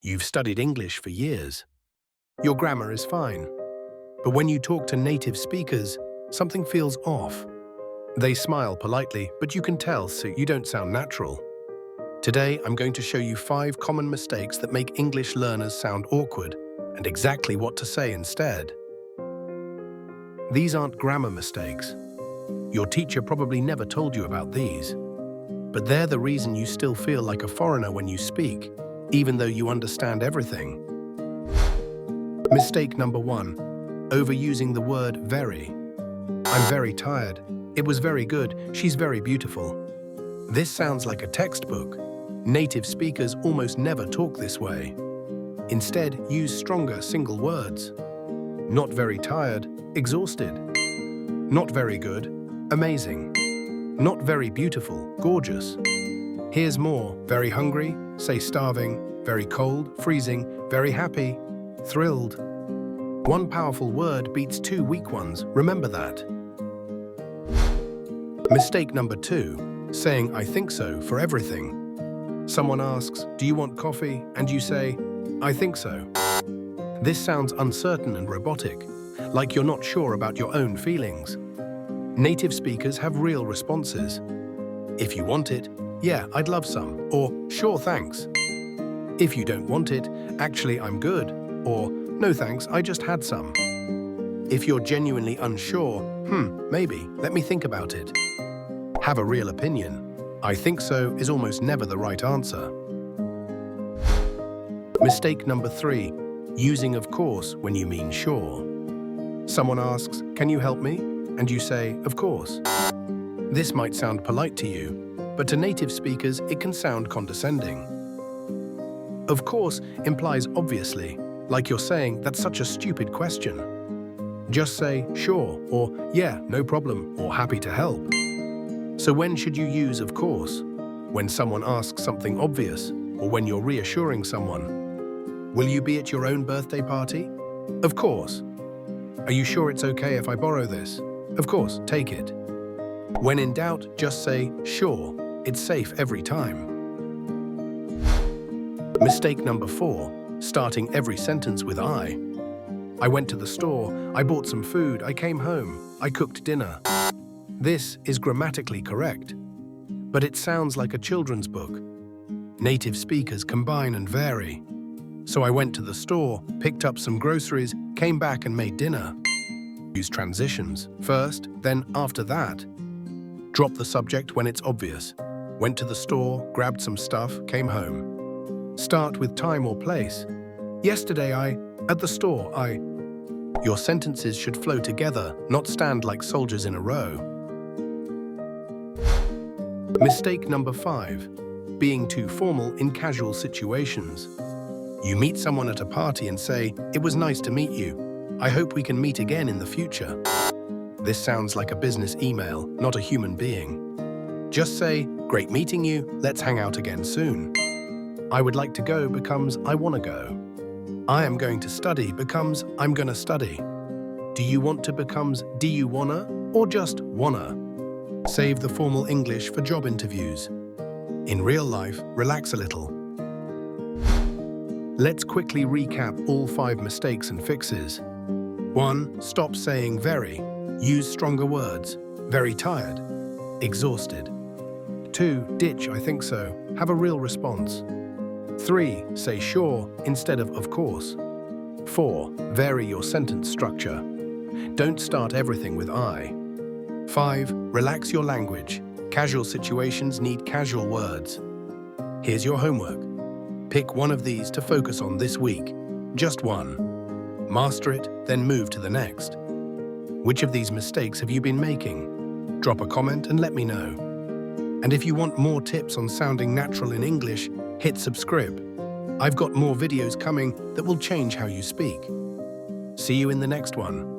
You've studied English for years. Your grammar is fine. But when you talk to native speakers, something feels off. They smile politely, but you can tell so you don't sound natural. Today, I'm going to show you 5 common mistakes that make English learners sound awkward and exactly what to say instead. These aren't grammar mistakes. Your teacher probably never told you about these. But they're the reason you still feel like a foreigner when you speak, even though you understand everything. Mistake number 1. Overusing the word very. I'm very tired. It was very good. She's very beautiful. This sounds like a textbook. Native speakers almost never talk this way. Instead, use stronger single words. Not very tired, exhausted. Not very good, amazing. Not very beautiful, gorgeous. Here's more. Very hungry, say starving. Very cold, freezing. Very happy, thrilled. One powerful word beats 2 weak ones, remember that. Mistake number 2, saying I think so for everything. Someone asks, do you want coffee? And you say, I think so. This sounds uncertain and robotic, like you're not sure about your own feelings. Native speakers have real responses. If you want it, yeah, I'd love some, or sure, thanks. If you don't want it, actually, I'm good, or no thanks, I just had some. If you're genuinely unsure, maybe, let me think about it. Have a real opinion. I think so is almost never the right answer. Mistake number 3, using of course when you mean sure. Someone asks, can you help me? And you say, of course. This might sound polite to you, but to native speakers it can sound condescending. Of course implies obviously, like you're saying that's such a stupid question. Just say, sure, or yeah, no problem, or happy to help. So when should you use of course? When someone asks something obvious, or when you're reassuring someone. Will you be at your own birthday party? Of course. Are you sure it's okay if I borrow this? Of course, take it. When in doubt, just say, sure, it's safe every time. Mistake number 4, starting every sentence with I. I went to the store, I bought some food, I came home, I cooked dinner. This is grammatically correct, but it sounds like a children's book. Native speakers combine and vary. So I went to the store, picked up some groceries, came back and made dinner. Use transitions. First, then after that. Drop the subject when it's obvious. Went to the store, grabbed some stuff, came home. Start with time or place. Yesterday at the store, Your sentences should flow together, not stand like soldiers in a row. Mistake number 5, being too formal in casual situations. You meet someone at a party and say, it was nice to meet you. I hope we can meet again in the future. This sounds like a business email, not a human being. Just say, great meeting you, let's hang out again soon. I would like to go becomes I want to go. I am going to study becomes I'm gonna study. Do you want to becomes do you wanna or just wanna? Save the formal English for job interviews. In real life, relax a little. Let's quickly recap all 5 mistakes and fixes. 1. Stop saying very. Use stronger words. Very tired. Exhausted. 2. Ditch I think so. Have a real response. 3. Say sure instead of course. 4. Vary your sentence structure. Don't start everything with I. 5. Relax your language. Casual situations need casual words. Here's your homework. Pick one of these to focus on this week. Just one. Master it, then move to the next. Which of these mistakes have you been making? Drop a comment and let me know. And if you want more tips on sounding natural in English, hit subscribe. I've got more videos coming that will change how you speak. See you in the next one.